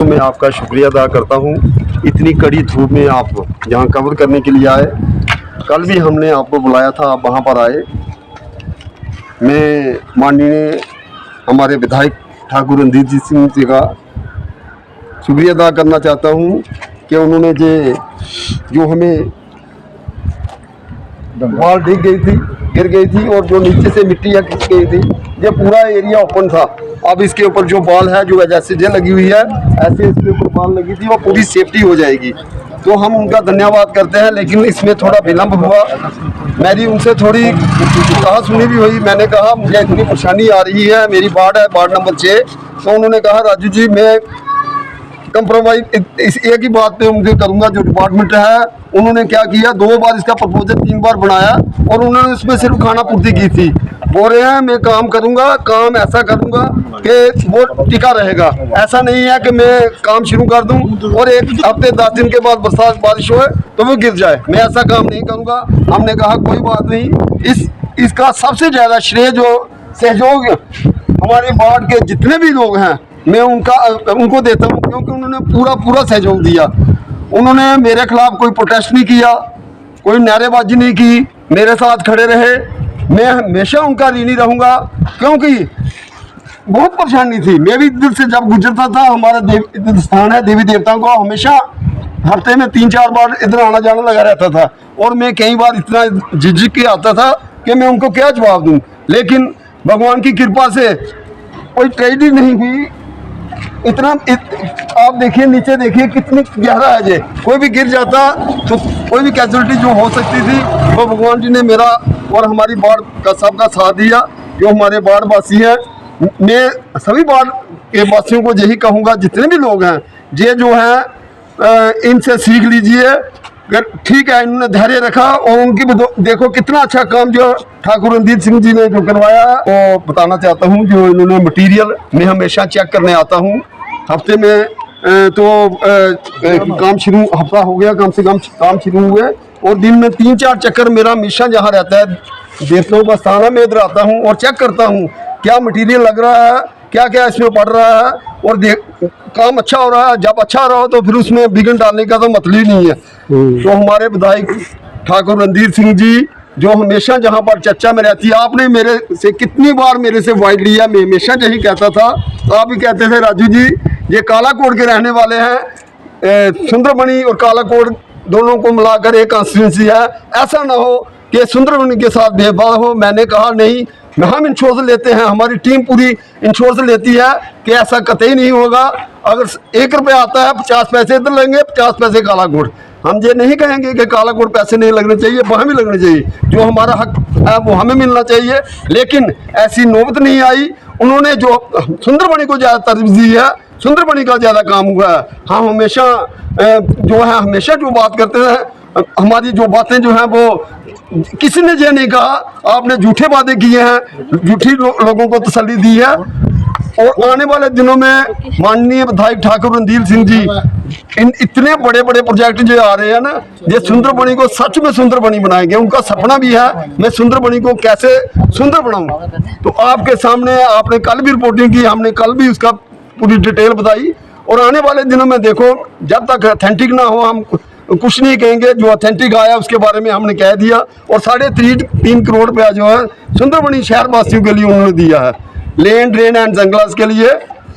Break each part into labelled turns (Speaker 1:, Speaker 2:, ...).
Speaker 1: मैं आपका शुक्रिया अदा करता हूँ। इतनी कड़ी धूप में आप यहाँ कवर करने के लिए आए। कल भी हमने आपको बुलाया था, आप वहाँ पर आए। मैं माननीय हमारे विधायक ठाकुर रणधीर सिंह जी का शुक्रिया अदा करना चाहता हूँ कि उन्होंने जो हमें बाल गिर गई थी और जो नीचे से मिट्टी खिंच गई थी, ये पूरा एरिया ओपन था। अब इसके ऊपर जो बाल है, जो जैसे जे लगी हुई है, ऐसे इसके ऊपर बाल लगी थी, वो पूरी सेफ्टी हो जाएगी। तो हम उनका धन्यवाद करते हैं। लेकिन इसमें थोड़ा विलम्ब हुआ। मेरी उनसे थोड़ी कहा सुनी भी हुई। मैंने कहा मुझे इतनी परेशानी आ रही है, मेरी वार्ड है वार्ड नंबर 6। तो उन्होंने कहा राजू जी मैं कंप्रोमाइज इस एक ही बात पे उनके करूंगा, जो डिपार्टमेंट है। उन्होंने क्या किया, 2 बार इसका प्रपोजल 3 बार बनाया और उन्होंने उसमें सिर्फ खाना पूर्ति की थी। बोल रहे हैं मैं काम करूंगा, काम ऐसा करूंगा कि वो टिका रहेगा। ऐसा नहीं है कि मैं काम शुरू कर दूं और 1 हफ्ते 10 दिन के बाद बरसात बारिश हो तो वो गिर जाए। मैं ऐसा काम नहीं करूंगा। हमने कहा कोई बात नहीं। इसका सबसे ज़्यादा श्रेय जो सहयोग हमारे वार्ड के जितने भी लोग हैं, मैं उनको देता हूँ, क्योंकि उन्होंने पूरा सहयोग दिया। उन्होंने मेरे खिलाफ कोई प्रोटेस्ट नहीं किया, कोई नारेबाजी नहीं की, मेरे साथ खड़े रहे। मैं हमेशा उनका ऋणी रहूँगा, क्योंकि बहुत परेशानी थी। मैं भी दिल से जब गुजरता था, हमारा स्थान है देवी देवताओं को, हमेशा हफ्ते में 3-4 बार इधर आना जाना लगा रहता था। और मैं कई बार इतना झिझक के आता था कि मैं उनको क्या जवाब दूँ। लेकिन भगवान की कृपा से कोई ट्रेजेडी नहीं हुई। आप देखिए, नीचे देखिए कितनी गहरा है। ये कोई भी गिर जाता तो कोई भी कैजुअलिटी जो हो सकती थी, वो भगवान जी ने मेरा और हमारी वार्ड का सबका साथ दिया। जो हमारे वार्ड वासी हैं, मैं सभी वार्ड के वासियों को यही कहूँगा, जितने भी लोग हैं, ये जो हैं इनसे सीख लीजिए। ठीक है, इन्होंने धैर्य रखा और उनकी देखो कितना अच्छा काम जो ठाकुर रणधीर सिंह जी ने जो करवाया है, वो बताना चाहता हूँ। जो इन्होंने मटेरियल मैं हमेशा चेक करने आता हूँ हफ्ते में, काम शुरू हफ्ता हो गया कम से कम काम शुरू हुए, और दिन में 3-4 चक्कर मेरा हमेशा जहाँ रहता है देवताओं का स्थान है, मैं इधर आता हूँ और चेक करता हूँ क्या मटेरियल लग रहा है, क्या क्या इसमें पड़ रहा है, और काम अच्छा हो रहा है। जब अच्छा रहा तो फिर उसमें विघ्न डालने का तो मतलब ही नहीं है। तो हमारे विधायक ठाकुर रणधीर सिंह जी जो हमेशा जहाँ पर चर्चा में रहती है, आपने मेरे से कितनी बार मेरे से वाइड लिया, मैं हमेशा यही कहता था। आप भी कहते थे राजू जी ये कालाकोट के रहने वाले हैं, सुंदरबनी और कालाकोट दोनों को मिलाकर एक कॉन्स्टिट्यूंसी है, ऐसा ना हो कि सुंदरबनी के साथ भेदभाव हो। मैंने कहा नहीं, हम इंश्योरेंस लेते हैं, हमारी टीम पूरी इंश्योरेंस लेती है कि ऐसा कतई नहीं होगा। अगर 1 रुपया आता है 50 पैसे इधर लेंगे, 50 पैसे कालाकोट। हम ये नहीं कहेंगे कि कालाकोट पैसे नहीं लगने चाहिए, वहाँ भी लगने चाहिए। जो हमारा हक है वो हमें मिलना चाहिए। लेकिन ऐसी नौबत नहीं आई। उन्होंने जो सुंदरबनी को ज़्यादा तरजीह दी है, सुंदरबनी का ज़्यादा काम हुआ है। हम हमेशा जो है हमेशा जो बात करते हैं, हमारी जो बातें जो हैं वो किसी ने ये नहीं कहा आपने झूठे वादे किए हैं, झूठी लोगों को तसल्ली दी है। और आने वाले दिनों में माननीय विधायक ठाकुर रणधीर सिंह जी इन इतने बड़े बड़े प्रोजेक्ट जो आ रहे हैं ना, ये सुंदरबनी को सच में सुंदरबनी बनाएंगे। उनका सपना भी है मैं सुंदरबनी को कैसे सुंदर बनाऊं। तो आपके सामने आपने कल भी रिपोर्टिंग की, हमने कल भी उसका पूरी डिटेल बताई। और आने वाले दिनों में देखो, जब तक ऑथेंटिक ना हो हम कुछ नहीं कहेंगे। जो ऑथेंटिक आया उसके बारे में हमने कह दिया। और 3.5 करोड़ रुपया जो है सुंदरबनी शहर वासियों के लिए उन्होंने दिया है। लेन ड्रेन एंड जंगलास के लिए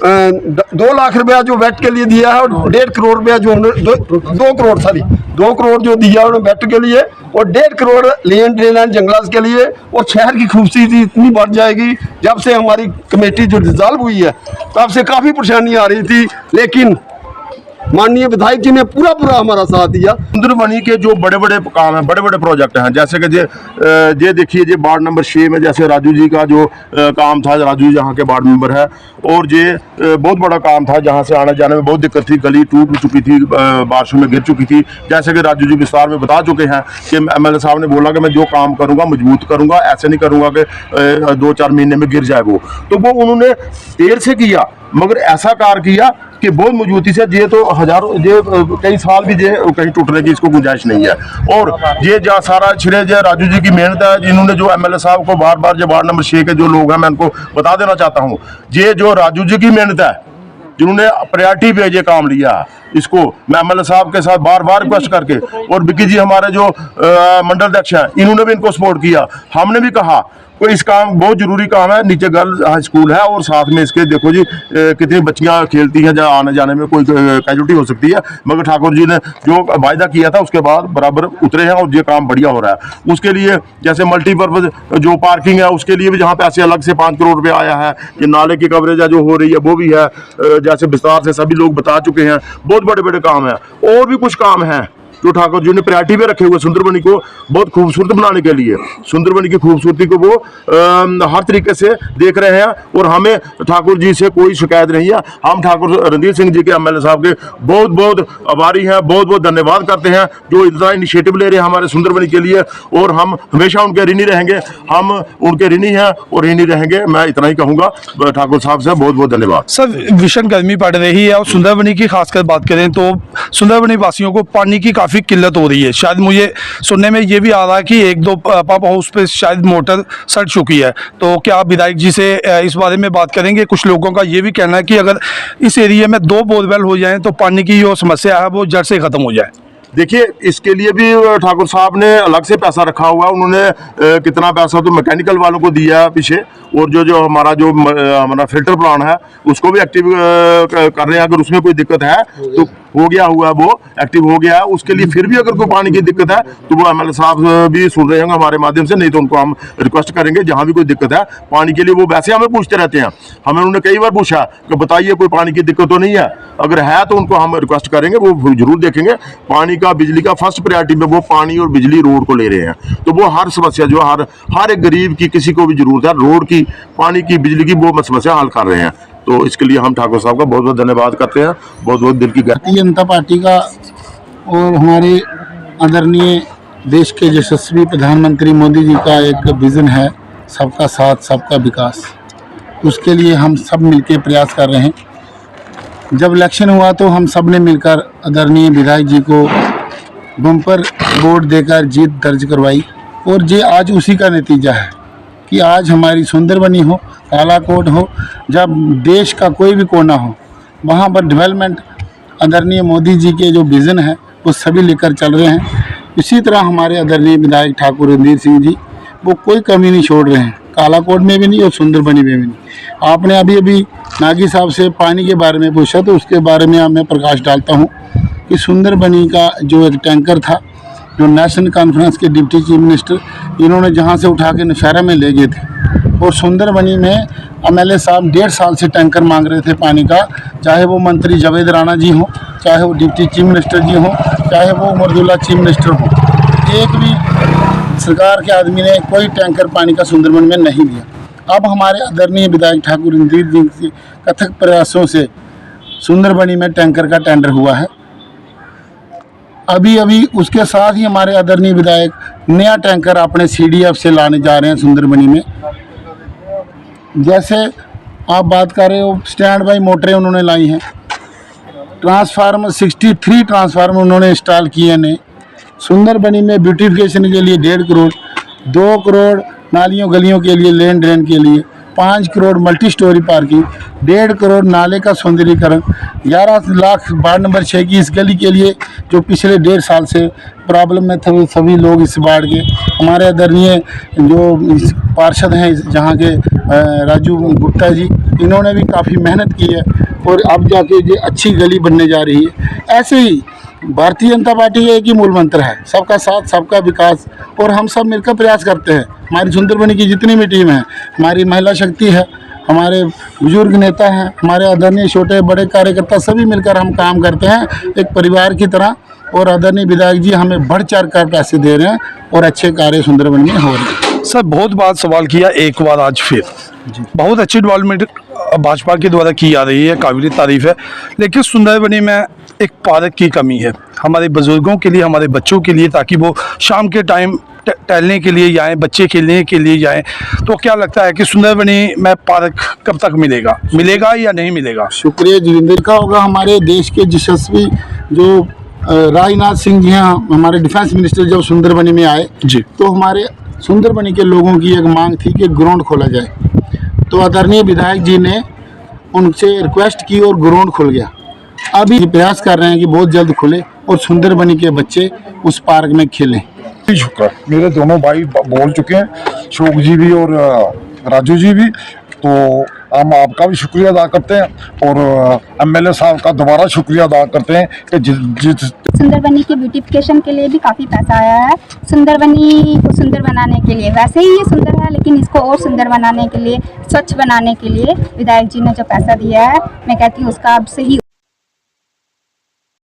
Speaker 1: 2 लाख रुपया जो वेट के लिए दिया है, और 1.5 करोड़ रुपया जो उन्होंने 2 करोड़ जो दिया उन्होंने वेट के लिए, और 1.5 करोड़ लेन ड्रेन एंड जंगलास के लिए। और शहर की खूबसूरती इतनी बढ़ जाएगी। जब से हमारी कमेटी जो डिसॉल्व हुई है तब से काफ़ी परेशानी आ रही थी, लेकिन माननीय विधायक जी ने पूरा हमारा साथ दिया।
Speaker 2: सुंदरबनी के जो बड़े बड़े काम हैं, बड़े बड़े प्रोजेक्ट हैं, जैसे कि ये देखिए, ये वार्ड नंबर 6 में जैसे राजू जी का जो काम था, राजू जी यहाँ के वार्ड मेंबर है, और ये बहुत बड़ा काम था जहाँ से आने जाने में बहुत दिक्कत थी। गली टूट चुकी थी, बारिशों में गिर चुकी थी। जैसे कि राजू जी विस्तार में बता चुके हैं कि MLA साहब ने बोला कि मैं जो काम करूँगा मजबूत करूँगा, ऐसे नहीं करूँगा कि 2-4 महीने में गिर जाए वो। तो वो उन्होंने देर से किया, मगर ऐसा कार्य किया कि बहुत मजबूती से। ये तो हजारों, ये कई साल भी ये कहीं टूटने की इसको गुंजाइश नहीं है। और ये जहाँ सारा छिड़े जो राजू जी की मेहनत है, जिन्होंने जो MLA साहब को बार जो वार्ड नंबर 6 के जो लोग हैं, मैं उनको बता देना चाहता हूँ, ये जो राजू जी की मेहनत है, जिन्होंने प्रायोरिटी पे ये काम लिया है। इसको मैं एमएलए साहब के साथ बार बार रिक्वेस्ट करके, और विक्की जी हमारे जो मंडल अध्यक्ष हैं, इन्होंने भी इनको सपोर्ट किया। हमने भी कहा कोई इस काम बहुत जरूरी काम है, नीचे गर्ल्स हाई स्कूल है और साथ में इसके देखो जी कितनी बच्चियां खेलती हैं, जहाँ आने जाने में कोई कैजुअलिटी हो सकती है, मगर ठाकुर जी ने जो वायदा किया था उसके बाद बराबर उतरे हैं और ये काम बढ़िया हो रहा है। उसके लिए जैसे मल्टीपर्पज जो पार्किंग है उसके लिए भी जहाँ पैसे अलग से 5 करोड़ रुपये आया है, ये नाले की कवरेज है जो हो रही है वो भी है, जैसे विस्तार से सभी लोग बता चुके हैं। बहुत बड़े बड़े काम है, और भी कुछ काम है जो ठाकुर जी ने प्रायोरिटी पे रखे हुए सुंदरबनी को बहुत खूबसूरत बनाने के लिए। सुंदरबनी की खूबसूरती को वो हर तरीके से देख रहे हैं, और हमें ठाकुर जी से कोई शिकायत नहीं है। हम ठाकुर रणधीर सिंह जी के एमएलए साहब के बहुत बहुत आभारी हैं, बहुत बहुत धन्यवाद करते हैं जो इतना इनिशिएटिव ले रहे हैं हमारे सुंदरबनी के लिए, और हम हमेशा उनके ऋणी रहेंगे। हम उनके ऋणी हैं और ऋणी रहेंगे। मैं इतना ही कहूँगा, ठाकुर साहब से बहुत बहुत धन्यवाद।
Speaker 3: सर, भीषण गर्मी पड़ रही है और सुंदरबनी की खासकर बात करें तो सुंदरबनी वासियों को पानी की काफ़ी किल्लत हो रही है। शायद मुझे सुनने में ये भी आ रहा है कि 1-2 पंप हाउस पे शायद मोटर सड़ चुकी है। तो क्या आप विधायक जी से इस बारे में बात करेंगे? कुछ लोगों का ये भी कहना है कि अगर इस एरिया में 2 बोरवेल हो जाएं तो पानी की जो समस्या है वो जड़ से ख़त्म हो जाए। देखिए,
Speaker 2: इसके लिए भी ठाकुर साहब ने अलग से पैसा रखा हुआ है। उन्होंने कितना पैसा तो मैकेनिकल वालों को दिया है पीछे, और जो हमारा फिल्टर प्लान है उसको भी एक्टिव कर रहे हैं। अगर उसमें कोई दिक्कत है तो हो गया हुआ है, वो एक्टिव हो गया है। उसके लिए फिर भी अगर कोई पानी की दिक्कत है तो वो एमएलए साहब भी सुन रहे होंगे हमारे माध्यम से, नहीं तो उनको हम रिक्वेस्ट करेंगे जहाँ भी कोई दिक्कत है पानी के लिए। वो वैसे हमें पूछते रहते हैं, हमें उन्होंने कई बार पूछा कि बताइए कोई पानी की दिक्कत तो नहीं है। अगर है तो उनको हम रिक्वेस्ट करेंगे, वो जरूर देखेंगे। पानी का, बिजली का फर्स्ट प्रायोरिटी में वो पानी और बिजली रोड को ले रहे हैं। तो वो हर समस्या जो हर एक गरीब की, किसी को भी जरूरत है रोड की, पानी की, बिजली की, वो समस्या हल कर रहे हैं। तो इसके लिए हम ठाकुर साहब का बहुत बहुत धन्यवाद करते हैं। बहुत बहुत दिल की
Speaker 4: भारतीय जनता पार्टी का और हमारे आदरणीय देश के यशस्वी प्रधानमंत्री मोदी जी का एक विज़न है, सबका साथ सबका विकास। उसके लिए हम सब मिलकर प्रयास कर रहे हैं। जब इलेक्शन हुआ तो हम सब ने मिलकर आदरणीय विधायक जी को बम्पर वोट देकर जीत दर्ज करवाई, और ये आज उसी का नतीजा है कि आज हमारी सुंदरबनी हो, कालाकोट हो, जब देश का कोई भी कोना हो, वहाँ पर डेवलपमेंट आदरणीय मोदी जी के जो विज़न है वो सभी लेकर चल रहे हैं। इसी तरह हमारे आदरणीय विधायक ठाकुर रणधीर सिंह जी वो कोई कमी नहीं छोड़ रहे हैं, कालाकोट में भी नहीं और सुंदरबनी में भी नहीं। आपने अभी नागी साहब से पानी के बारे में पूछा, तो उसके बारे में मैं प्रकाश डालता हूँ कि सुंदरबनी का जो एक टैंकर था, जो नेशनल कॉन्फ्रेंस के डिप्टी चीफ मिनिस्टर इन्होंने जहाँ से उठा के नौशहरा में ले गए थे, और सुंदरबनी में एमएलए साहब 1.5 साल से टैंकर मांग रहे थे पानी का, चाहे वो मंत्री जावेद राणा जी हों, चाहे वो डिप्टी चीफ मिनिस्टर जी हों, चाहे वो उमरदुल्ला चीफ मिनिस्टर हों। एक भी सरकार के आदमी ने कोई टैंकर पानी का सुंदरबनी में नहीं दिया। अब हमारे आदरणीय विधायक ठाकुर रणधीर सिंह के कथक प्रयासों से सुंदरबनी में टैंकर का टेंडर हुआ है। अभी उसके साथ ही हमारे आदरणीय विधायक नया टैंकर अपने सीडीएफ से लाने जा रहे हैं सुंदरबनी में। जैसे आप बात कर रहे हो, स्टैंड बाई मोटरें उन्होंने लाई हैं, ट्रांसफार्मर 63 ट्रांसफार्मर उन्होंने इंस्टॉल किए हैं। सुंदरबनी में ब्यूटिफिकेशन के लिए 1.5 करोड़, 2 करोड़ नालियों गलियों के लिए, लेन ड्रेन के लिए 5 crore, multi storey parking 1.5 crore, नाले का सौंदर्यीकरण 11 लाख वार्ड नंबर 6 की इस गली के लिए जो पिछले 1.5 साल से प्रॉब्लम में थे सभी लोग इस वार्ड के। हमारे आदरणीय जो पार्षद हैं जहाँ के राजू गुप्ता जी, इन्होंने भी काफ़ी मेहनत की है और अब जाके ये अच्छी गली बनने जा रही है। ऐसे ही भारतीय जनता पार्टी का एक ही मूल मंत्र है, सबका साथ सबका विकास, और हम सब मिलकर प्रयास करते हैं। हमारी सुंदरबनी की जितनी भी टीम है, हमारी महिला शक्ति है, हमारे बुजुर्ग नेता हैं, हमारे आदरणीय छोटे बड़े कार्यकर्ता, सभी मिलकर हम काम करते हैं एक परिवार की तरह। और आदरणीय विधायक जी हमें बढ़ चढ़ कर पैसे दे रहे हैं और अच्छे कार्य सुंदरबनी में हो रहे हैं।
Speaker 3: सर, बहुत बार सवाल किया, एक बार आज फिर बहुत अच्छी डेवलपमेंट भाजपा के द्वारा की जा रही है, काबिल तारीफ है, लेकिन सुंदरबनी में एक पार्क की कमी है हमारे बुजुर्गों के लिए, हमारे बच्चों के लिए, ताकि वो शाम के टाइम टहलने के लिए जाएं, बच्चे खेलने के लिए जाएं। तो क्या लगता है कि सुंदरबनी में पार्क कब तक मिलेगा या नहीं मिलेगा?
Speaker 4: शुक्रिया जितेंद्र का होगा। हमारे देश के यशस्वी जो राजनाथ सिंह जी हैं, हमारे डिफेंस मिनिस्टर, जब सुंदरबनी में आए जी, तो हमारे सुंदरबनी के लोगों की एक मांग थी कि ग्राउंड खोला जाए। तो आदरणीय विधायक जी ने उनसे रिक्वेस्ट की और ग्राउंड खुल गया। अभी प्रयास कर रहे हैं कि बहुत जल्द खुले और सुंदरबनी के बच्चे उस पार्क में खेलें।
Speaker 5: शुक्र, मेरे दोनों भाई बोल चुके हैं, शोक जी भी और राजू जी भी, तो हम आपका भी शुक्रिया अदा करते हैं और एमएलए साहब का दोबारा शुक्रिया अदा करते हैं कि जिस
Speaker 6: सुंदरबनी के ब्यूटिफिकेशन के लिए भी काफ़ी पैसा आया है। सुंदरबनी को सुंदर बनाने के लिए, वैसे ही ये सुंदर है लेकिन इसको और सुंदर बनाने के लिए, स्वच्छ बनाने के लिए विधायक जी ने जो पैसा दिया है, मैं कहती हूँ उसका अब से ही